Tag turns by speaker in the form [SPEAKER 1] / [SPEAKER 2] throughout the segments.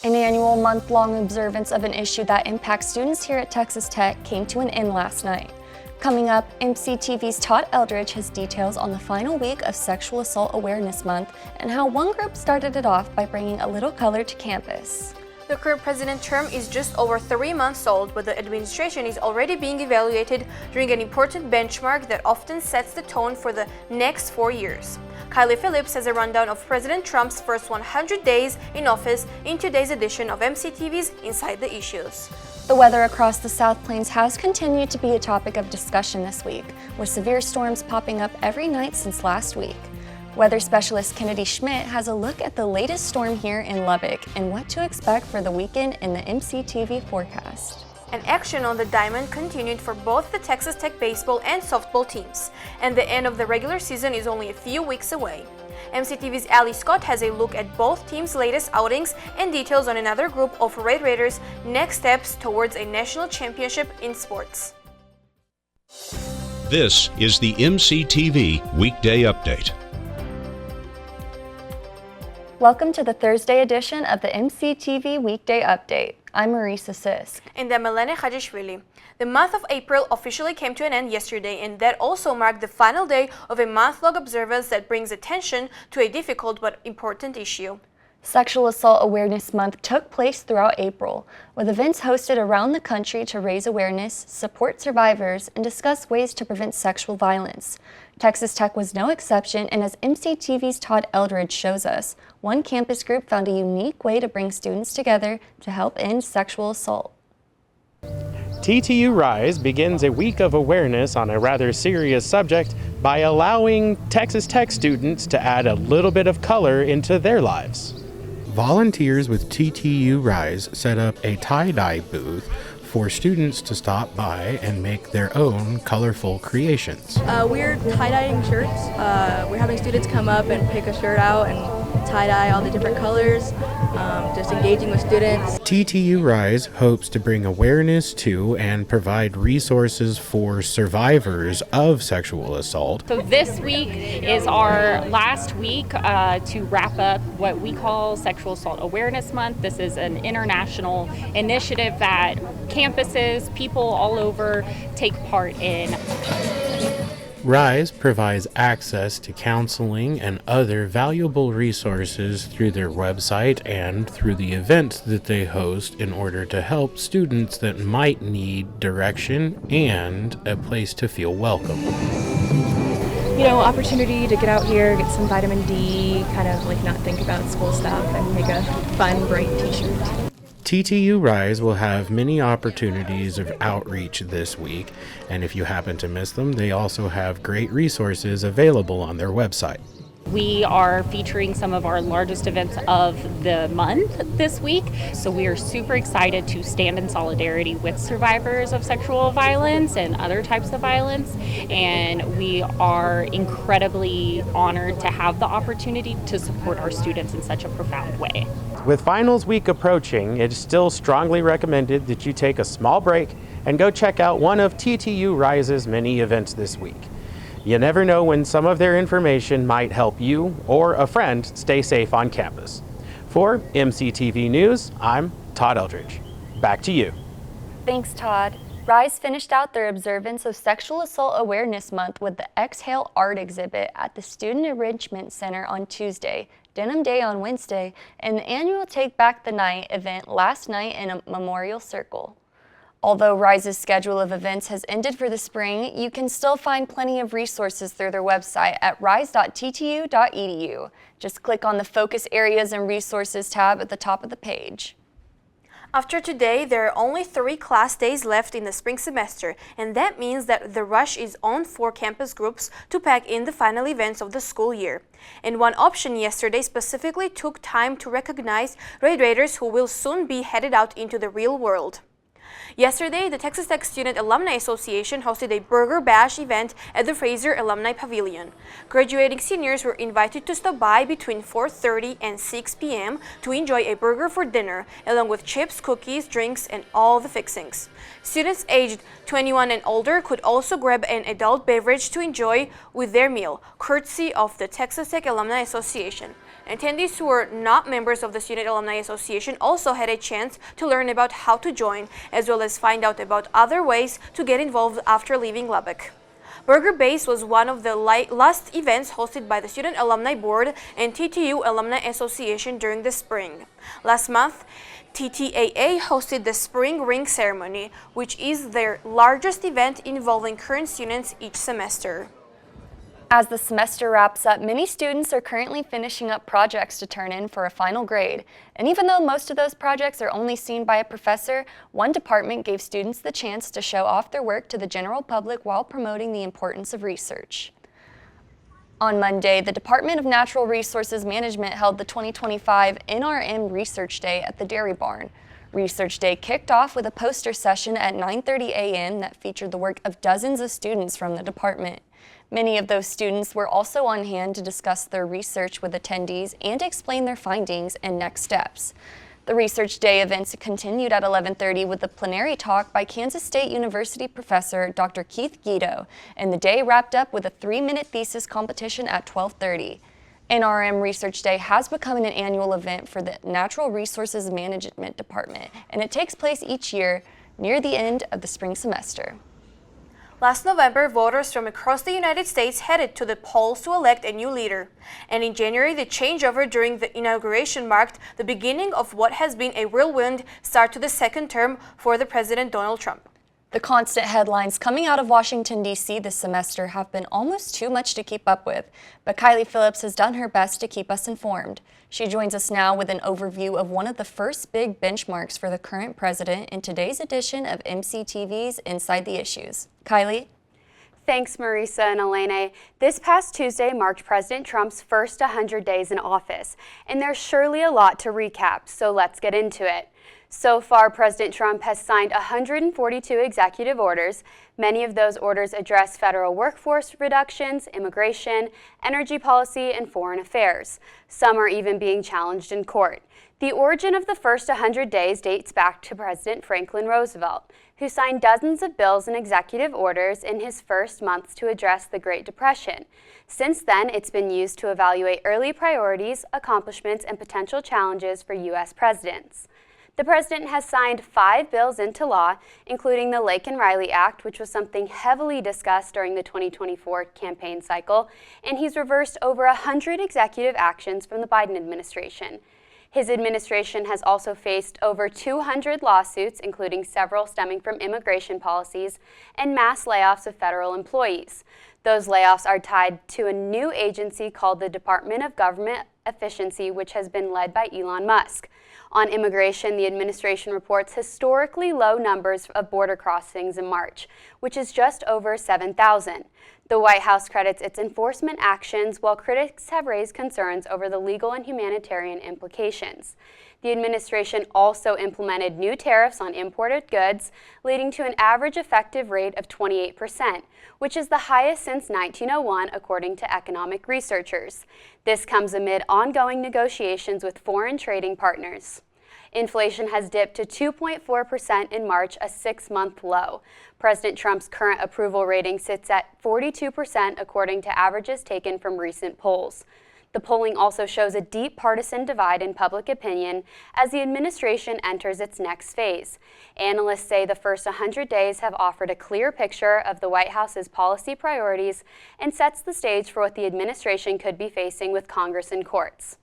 [SPEAKER 1] An annual month-long observance of an issue that impacts students here at Texas Tech came to an end last night. Coming up, MCTV's Todd Eldridge has details on the final week of Sexual Assault Awareness Month and how one group started it off by bringing a little color to campus.
[SPEAKER 2] The current president term is just over 3 months old, but the administration is already being evaluated during an important benchmark that often sets the tone for the next 4 years. Kiley Phillips has a rundown of President Trump's first 100 days in office in today's edition of MCTV's Inside the Issues.
[SPEAKER 1] The weather across the South Plains has continued to be a topic of discussion this week, with severe storms popping up every night since last week. Weather specialist Kennedy Schmidt has a look at the latest storm here in Lubbock and what to expect for the weekend in the MCTV forecast.
[SPEAKER 2] And action on the diamond continued for both the Texas Tech baseball and softball teams, and the end of the regular season is only a few weeks away. MCTV's Allie Scott has a look at both teams' latest outings and details on another group of Red Raiders' next steps towards a national championship in sports.
[SPEAKER 3] This is the MCTV Weekday Update.
[SPEAKER 1] Welcome to the Thursday edition of the MCTV Weekday Update. I'm Maresa Sisk.
[SPEAKER 2] And I'm Elene Khajishvili. The month of April officially came to an end yesterday, and that also marked the final day of a month-long observance that brings attention to a difficult but important issue.
[SPEAKER 1] Sexual Assault Awareness Month took place throughout April, with events hosted around the country to raise awareness, support survivors, and discuss ways to prevent sexual violence. Texas Tech was no exception, and as MCTV's Todd Eldridge shows us, one campus group found a unique way to bring students together to help end sexual assault.
[SPEAKER 4] TTU Rise begins a week of awareness on a rather serious subject by allowing Texas Tech students to add a little bit of color into their lives.
[SPEAKER 5] Volunteers with TTU Rise set up a tie-dye booth for students to stop by and make their own colorful creations.
[SPEAKER 6] We're tie-dyeing shirts. We're having students come up and pick a shirt out and tie-dye all the different colors, just engaging with students.
[SPEAKER 5] TTU Rise hopes to bring awareness to and provide resources for survivors of sexual assault.
[SPEAKER 7] So this week is our last week to wrap up what we call Sexual Assault Awareness Month. This is an international initiative that campuses, people all over take part in.
[SPEAKER 5] Rise provides access to counseling and other valuable resources through their website and through the events that they host in order to help students that might need direction and a place to feel welcome.
[SPEAKER 6] You know, opportunity to get out here, get some vitamin D, kind of like not think about school stuff and make a fun, bright t-shirt.
[SPEAKER 5] TTU Rise will have many opportunities of outreach this week, and if you happen to miss them, they also have great resources available on their website.
[SPEAKER 7] We are featuring some of our largest events of the month this week, so we are super excited to stand in solidarity with survivors of sexual violence and other types of violence, and we are incredibly honored to have the opportunity to support our students in such a profound way.
[SPEAKER 4] With finals week approaching, it is still strongly recommended that you take a small break and go check out one of TTU Rise's many events this week. You never know when some of their information might help you or a friend stay safe on campus. For MCTV News, I'm Todd Eldridge. Back to you.
[SPEAKER 1] Thanks, Todd. Rise finished out their observance of Sexual Assault Awareness Month with the Exhale art exhibit at the Student Enrichment Center on Tuesday, Denim Day on Wednesday, and the annual Take Back the Night event last night in a memorial circle. Although Rise's schedule of events has ended for the spring, you can still find plenty of resources through their website at rise.ttu.edu. Just click on the Focus Areas and Resources tab at the top of the page.
[SPEAKER 2] After today, there are only 3 class days left in the spring semester, and that means that the rush is on for campus groups to pack in the final events of the school year. And one option yesterday specifically took time to recognize Red Raiders who will soon be headed out into the real world. Yesterday, the Texas Tech Student Alumni Association hosted a Burger Bash event at the Fraser Alumni Pavilion. Graduating seniors were invited to stop by between 4:30 and 6 p.m. to enjoy a burger for dinner, along with chips, cookies, drinks, and all the fixings. Students aged 21 and older could also grab an adult beverage to enjoy with their meal, courtesy of the Texas Tech Alumni Association. Attendees who were not members of the Student Alumni Association also had a chance to learn about how to join, as well as find out about other ways to get involved after leaving Lubbock. Burger Base was one of the last events hosted by the Student Alumni Board and TTU Alumni Association during the spring. Last month, TTAA hosted the Spring Ring Ceremony, which is their largest event involving current students each semester.
[SPEAKER 1] As the semester wraps up, many students are currently finishing up projects to turn in for a final grade. And even though most of those projects are only seen by a professor, one department gave students the chance to show off their work to the general public while promoting the importance of research. On Monday, the Department of Natural Resources Management held the 2025 NRM Research Day at the Dairy Barn. Research Day kicked off with a poster session at 9:30 a.m. that featured the work of dozens of students from the department. Many of those students were also on hand to discuss their research with attendees and explain their findings and next steps. The Research Day events continued at 11:30 with a plenary talk by Kansas State University professor Dr. Keith Guido, and the day wrapped up with a 3-minute thesis competition at 12:30. NRM Research Day has become an annual event for the Natural Resources Management Department, and it takes place each year near the end of the spring semester.
[SPEAKER 2] Last November, voters from across the United States headed to the polls to elect a new leader. And in January, the changeover during the inauguration marked the beginning of what has been a whirlwind start to the second term for the President Donald Trump.
[SPEAKER 1] The constant headlines coming out of Washington, D.C. this semester have been almost too much to keep up with, but Kiley Phillips has done her best to keep us informed. She joins us now with an overview of one of the first big benchmarks for the current president in today's edition of MCTV's Inside the Issues. Kiley?
[SPEAKER 8] Thanks, Maresa and Elene. This past Tuesday marked President Trump's first 100 days in office, and there's surely a lot to recap, so let's get into it. So far, President Trump has signed 142 executive orders. Many of those orders address federal workforce reductions, immigration, energy policy, and foreign affairs. Some are even being challenged in court. The origin of the first 100 days dates back to President Franklin Roosevelt, who signed dozens of bills and executive orders in his first months to address the Great Depression. Since then, it's been used to evaluate early priorities, accomplishments, and potential challenges for U.S. presidents. The president has signed 5 bills into law, including the Lake and Riley Act, which was something heavily discussed during the 2024 campaign cycle, and he's reversed over 100 executive actions from the Biden administration. His administration has also faced over 200 lawsuits, including several stemming from immigration policies and mass layoffs of federal employees. Those layoffs are tied to a new agency called the Department of Government Efficiency, which has been led by Elon Musk. On immigration, the administration reports historically low numbers of border crossings in March, which is just over 7,000. The White House credits its enforcement actions, while critics have raised concerns over the legal and humanitarian implications. The administration also implemented new tariffs on imported goods, leading to an average effective rate of 28%, which is the highest since 1901, according to economic researchers. This comes amid ongoing negotiations with foreign trading partners. Inflation has dipped to 2.4% in March, a 6-month low. President Trump's current approval rating sits at 42%, according to averages taken from recent polls. The polling also shows a deep partisan divide in public opinion as the administration enters its next phase. Analysts say the first 100 days have offered a clear picture of the White House's policy priorities and sets the stage for what the administration could be facing with Congress and courts.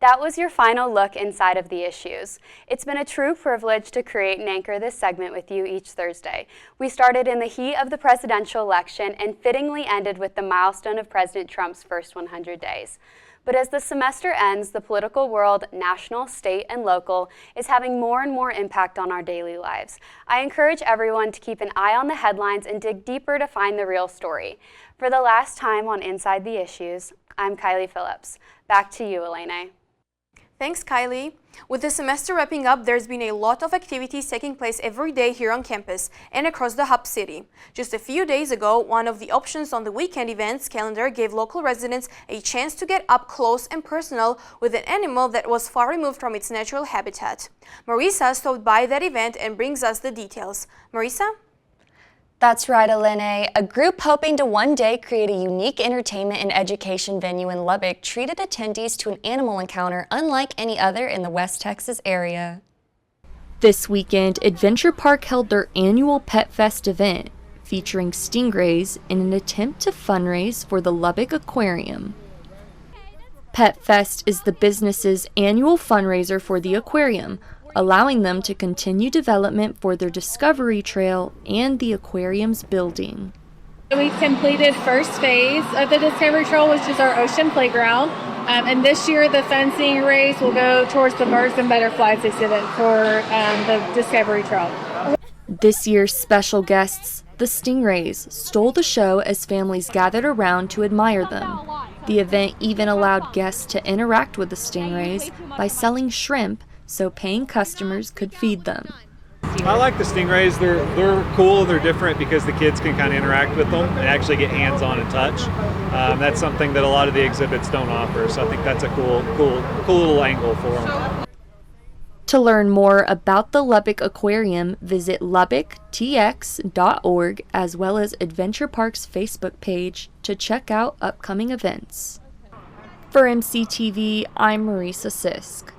[SPEAKER 8] That was your final look inside of the issues. It's been a true privilege to create and anchor this segment with you each Thursday. We started in the heat of the presidential election and fittingly ended with the milestone of President Trump's first 100 days. But as the semester ends, the political world, national, state, and local, is having more and more impact on our daily lives. I encourage everyone to keep an eye on the headlines and dig deeper to find the real story. For the last time on Inside the Issues, I'm Kiley Phillips. Back to you, Elene.
[SPEAKER 2] Thanks, Kiley. With the semester wrapping up, there's been a lot of activities taking place every day here on campus and across the Hub City. Just a few days ago, one of the options on the weekend events calendar gave local residents a chance to get up close and personal with an animal that was far removed from its natural habitat. Maresa stopped by that event and brings us the details. Maresa?
[SPEAKER 1] That's right, Elene. A group hoping to one day create a unique entertainment and education venue in Lubbock treated attendees to an animal encounter unlike any other in the West Texas area.
[SPEAKER 9] This weekend, Adventure Park held their annual Pet Fest event, featuring stingrays in an attempt to fundraise for the Lubbock Aquarium. Pet Fest is the business's annual fundraiser for the aquarium, allowing them to continue development for their Discovery Trail and the aquarium's building.
[SPEAKER 10] We completed first phase of the Discovery Trail, which is our ocean playground. And this year, the fencing race will go towards the birds and butterflies exhibit for the Discovery Trail.
[SPEAKER 9] This year's special guests, the stingrays, stole the show as families gathered around to admire them. The event even allowed guests to interact with the stingrays by selling shrimp so paying customers could feed them.
[SPEAKER 11] I like the stingrays. They're cool. They're different because the kids can kind of interact with them and actually get hands-on and touch. That's something that a lot of the exhibits don't offer. So I think that's a cool little angle for them.
[SPEAKER 9] To learn more about the Lubbock Aquarium, visit lubbocktx.org as well as Adventure Park's Facebook page to check out upcoming events. For MCTV, I'm Maresa Sisk.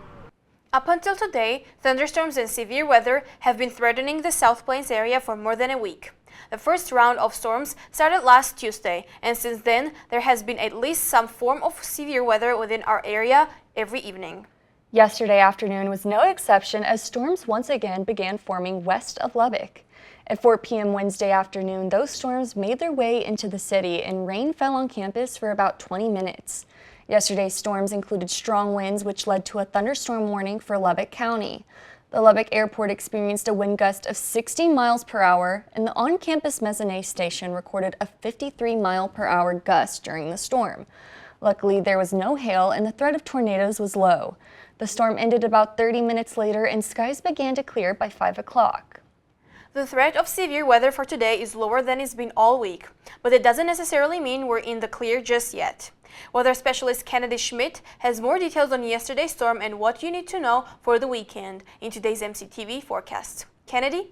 [SPEAKER 2] Up until today, thunderstorms and severe weather have been threatening the South Plains area for more than a week. The first round of storms started last Tuesday, and since then, there has been at least some form of severe weather within our area every evening.
[SPEAKER 1] Yesterday afternoon was no exception as storms once again began forming west of Lubbock. At 4 p.m. Wednesday afternoon, those storms made their way into the city and rain fell on campus for about 20 minutes. Yesterday's storms included strong winds, which led to a thunderstorm warning for Lubbock County. The Lubbock Airport experienced a wind gust of 60 miles per hour, and the on-campus mezzanine station recorded a 53-mile-per-hour gust during the storm. Luckily, there was no hail, and the threat of tornadoes was low. The storm ended about 30 minutes later, and skies began to clear by 5 o'clock.
[SPEAKER 2] The threat of severe weather for today is lower than it's been all week, but it doesn't necessarily mean we're in the clear just yet. Weather specialist Kennedy Schmidt has more details on yesterday's storm and what you need to know for the weekend in today's MCTV forecast. Kennedy?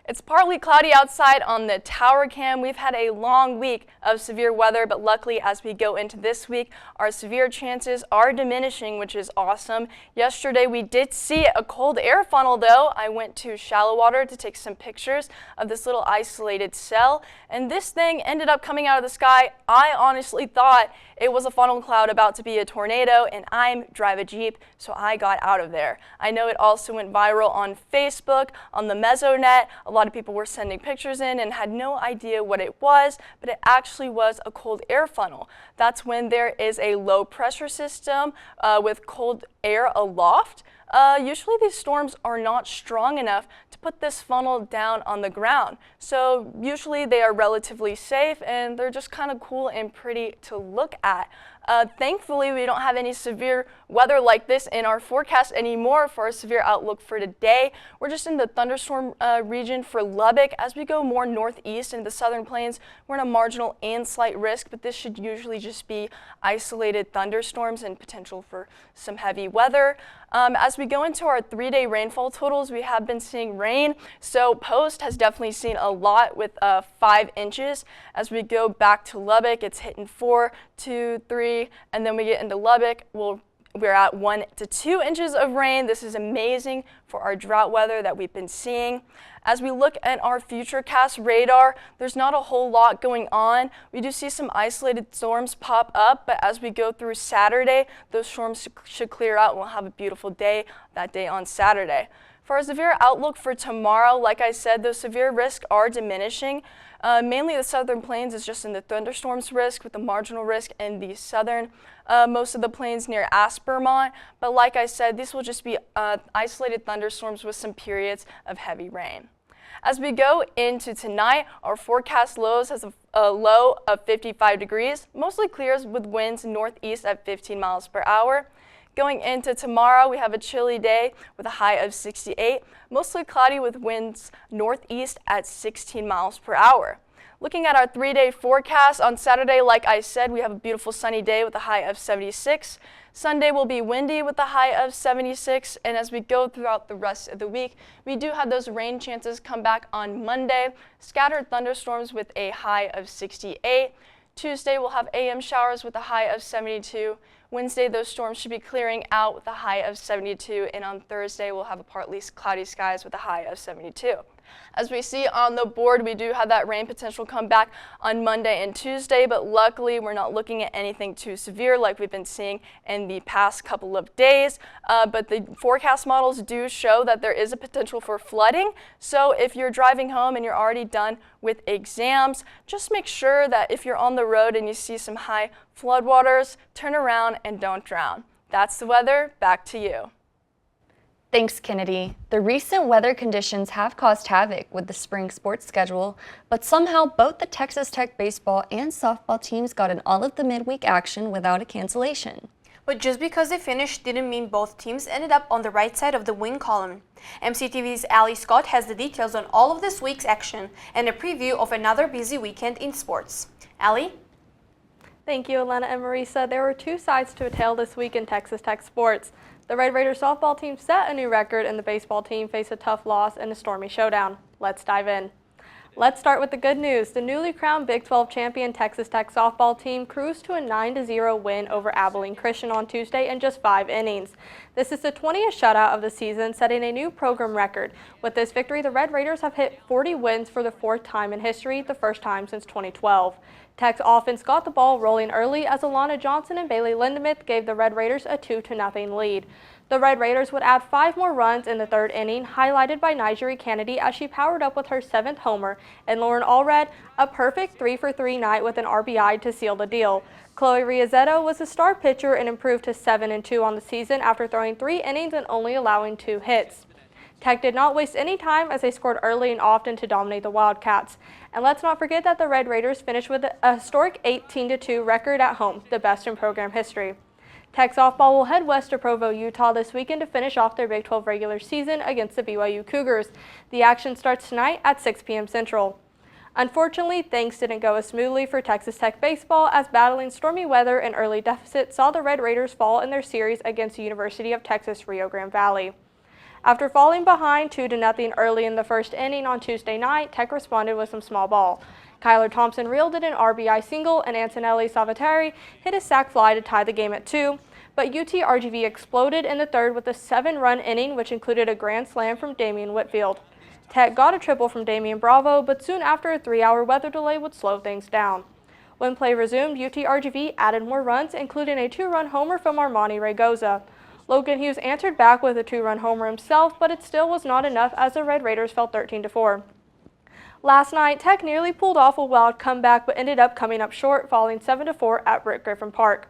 [SPEAKER 12] It's partly cloudy outside on the tower cam. We've had a long week of severe weather, but luckily as we go into this week, our severe chances are diminishing, which is awesome. Yesterday we did see a cold air funnel though. I went to shallow water to take some pictures of this little isolated cell, and this thing ended up coming out of the sky. I honestly thought it was a funnel cloud about to be a tornado, and I drive a Jeep, so I got out of there. I know it also went viral on Facebook, on the Mesonet. A lot of people were sending pictures in and had no idea what it was, but it actually was a cold air funnel. That's when there is a low pressure system with cold air aloft. Usually these storms are not strong enough to put this funnel down on the ground. So usually they are relatively safe and they're just kind of cool and pretty to look at. Thankfully, we don't have any severe weather like this in our forecast anymore for our severe outlook for today. We're just in the thunderstorm region for Lubbock. As we go more northeast into the southern plains, we're in a marginal and slight risk, but this should usually just be isolated thunderstorms and potential for some heavy weather. As we go into our 3-day rainfall totals, we have been seeing rain. So Post has definitely seen a lot with 5 inches. As we go back to Lubbock, it's hitting 4, 2, 3, and then we get into Lubbock, we're at 1 to 2 inches of rain. This is amazing for our drought weather that we've been seeing. As we look at our futurecast radar, there's not a whole lot going on. We do see some isolated storms pop up, but as we go through Saturday, those storms should clear out and we'll have a beautiful day that day on Saturday. For our severe outlook for tomorrow, like I said, those severe risks are diminishing. Mainly the southern plains is just in the thunderstorms risk with the marginal risk in the southern, most of the plains near Aspermont. But like I said, these will just be isolated thunderstorms with some periods of heavy rain. As we go into tonight, our forecast lows has a low of 55 degrees, mostly clears with winds northeast at 15 miles per hour. Going into tomorrow, we have a chilly day with a high of 68, mostly cloudy with winds northeast at 16 miles per hour. Looking at our 3-day forecast, on Saturday, like I said, we have a beautiful sunny day with a high of 76. Sunday will be windy with a high of 76, and as we go throughout the rest of the week, we do have those rain chances come back on Monday. Scattered thunderstorms with a high of 68. Tuesday, we'll have AM showers with a high of 72. Wednesday, those storms should be clearing out with a high of 72, and on Thursday, we'll have a partly cloudy skies with a high of 72. As we see on the board, we do have that rain potential come back on Monday and Tuesday, but luckily we're not looking at anything too severe like we've been seeing in the past couple of days. But the forecast models do show that there is a potential for flooding. So if you're driving home and you're already done with exams, just make sure that if you're on the road and you see some high floodwaters, turn around and don't drown. That's the weather. Back to you.
[SPEAKER 1] Thanks, Kennedy. The recent weather conditions have caused havoc with the spring sports schedule, but somehow both the Texas Tech baseball and softball teams got in all of the midweek action without a cancellation.
[SPEAKER 2] But just because they finished didn't mean both teams ended up on the right side of the win column. MCTV's Allie Scott has the details on all of this week's action and a preview of another busy weekend in sports. Allie?
[SPEAKER 13] Thank you, Elena and Maresa. There were two sides to a tale this week in Texas Tech sports. The Red Raiders softball team set a new record and the baseball team faced a tough loss in a stormy showdown. Let's dive in. Let's start with the good news. The newly crowned Big 12 champion Texas Tech softball team cruised to a 9-0 win over Abilene Christian on Tuesday in just 5 innings. This is the 20th shutout of the season, setting a new program record. With this victory, the Red Raiders have hit 40 wins for the 4th time in history, the first time since 2012. Tech's offense got the ball rolling early as Alana Johnson and Bailey Lindemith gave the Red Raiders a 2-0 lead. The Red Raiders would add 5 more runs in the 3rd inning, highlighted by Nigeri Kennedy as she powered up with her 7th homer, and Lauren Allred a perfect 3-for-3 night with an RBI to seal the deal. Chloe Riazetto was the star pitcher and improved to 7-2 on the season after throwing 3 innings and only allowing 2 hits. Tech did not waste any time as they scored early and often to dominate the Wildcats. And let's not forget that the Red Raiders finished with a historic 18-2 record at home, the best in program history. Tech softball will head west to Provo, Utah this weekend to finish off their Big 12 regular season against the BYU Cougars. The action starts tonight at 6 p.m. Central. Unfortunately, things didn't go as smoothly for Texas Tech baseball as battling stormy weather and early deficit saw the Red Raiders fall in their series against the University of Texas Rio Grande Valley. After falling behind 2-0 early in the 1st inning on Tuesday night, Tech responded with some small ball. Kyler Thompson reeled in an RBI single and Antonelli Salvatore hit a sac fly to tie the game at 2, but UT-RGV exploded in the 3rd with a 7-run inning which included a grand slam from Damian Whitfield. Tech got a triple from Damian Bravo, but soon after a 3-hour weather delay would slow things down. When play resumed, UT-RGV added more runs, including a 2-run homer from Armani Raygoza. Logan Hughes answered back with a 2-run homer himself, but it still was not enough as the Red Raiders fell 13-4. Last night, Tech nearly pulled off a wild comeback but ended up coming up short, falling 7-4 at Britt Griffin Park.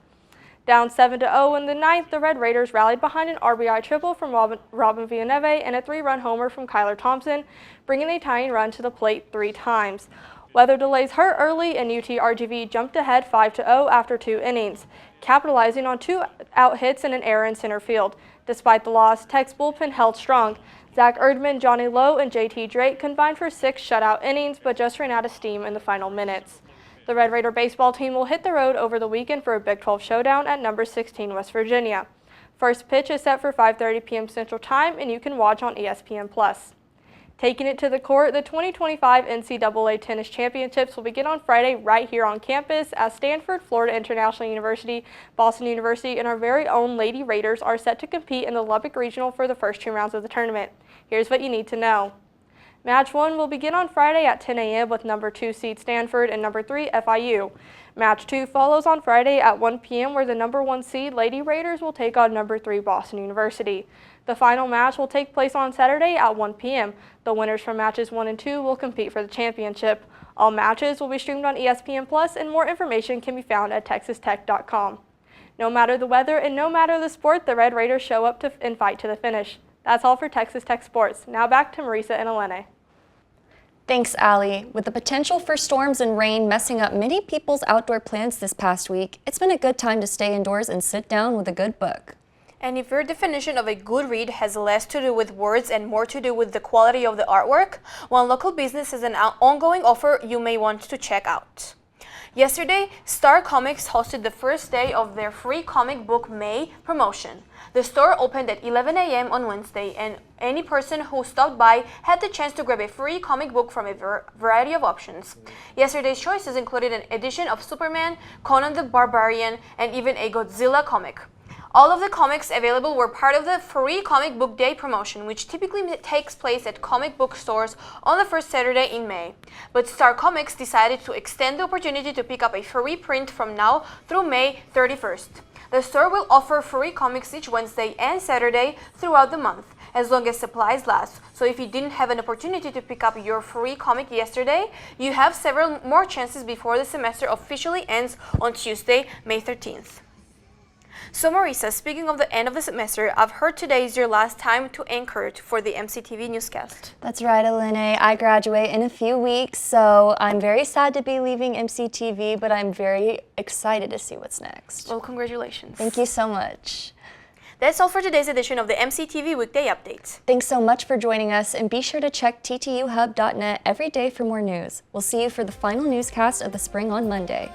[SPEAKER 13] Down 7-0 in the 9th, the Red Raiders rallied behind an RBI triple from Robin Villaneve and a 3-run homer from Kyler Thompson, bringing a tying run to the plate 3 times. Weather delays hurt early, and UT-RGV jumped ahead 5-0 after 2 innings, capitalizing on 2 out hits and an error in center field. Despite the loss, Tech's bullpen held strong. Zach Erdman, Johnny Lowe, and JT Drake combined for 6 shutout innings, but just ran out of steam in the final minutes. The Red Raider baseball team will hit the road over the weekend for a Big 12 showdown at number 16 West Virginia. First pitch is set for 5:30 p.m. Central Time, and you can watch on ESPN+. Taking it to the court, the 2025 NCAA Tennis Championships will begin on Friday right here on campus as Stanford, Florida International University, Boston University, and our very own Lady Raiders are set to compete in the Lubbock Regional for the first 2 rounds of the tournament. Here's what you need to know. Match 1 will begin on Friday at 10 a.m. with number 2 seed Stanford and number 3 FIU. Match 2 follows on Friday at 1 p.m. where the number 1 seed Lady Raiders will take on number 3 Boston University. The final match will take place on Saturday at 1 p.m. The winners from matches 1 and 2 will compete for the championship. All matches will be streamed on ESPN+, and more information can be found at texastech.com. No matter the weather and no matter the sport, the Red Raiders show up and fight to the finish. That's all for Texas Tech Sports. Now back to Maresa and Elene.
[SPEAKER 1] Thanks, Allie. With the potential for storms and rain messing up many people's outdoor plans this past week, it's been a good time to stay indoors and sit down with a good book.
[SPEAKER 2] And if your definition of a good read has less to do with words and more to do with the quality of the artwork, one local business has an ongoing offer you may want to check out. Yesterday, Star Comics hosted the first day of their free comic book May promotion. The store opened at 11 a.m. on Wednesday, and any person who stopped by had the chance to grab a free comic book from a variety of options. Yesterday's choices included an edition of Superman, Conan the Barbarian, and even a Godzilla comic. All of the comics available were part of the free comic book day promotion, which typically takes place at comic book stores on the first Saturday in May. But Star Comics decided to extend the opportunity to pick up a free print from now through May 31st. The store will offer free comics each Wednesday and Saturday throughout the month, as long as supplies last. So if you didn't have an opportunity to pick up your free comic yesterday, you have several more chances before the semester officially ends on Tuesday, May 13th. So Maresa, speaking of the end of the semester, I've heard today is your last time to anchor for the MCTV Newscast.
[SPEAKER 1] That's right, Elene. I graduate in a few weeks, so I'm very sad to be leaving MCTV, but I'm very excited to see what's next.
[SPEAKER 2] Well, congratulations.
[SPEAKER 1] Thank you so much.
[SPEAKER 2] That's all for today's edition of the MCTV Weekday Update.
[SPEAKER 1] Thanks so much for joining us, and be sure to check ttuhub.net every day for more news. We'll see you for the final newscast of the spring on Monday.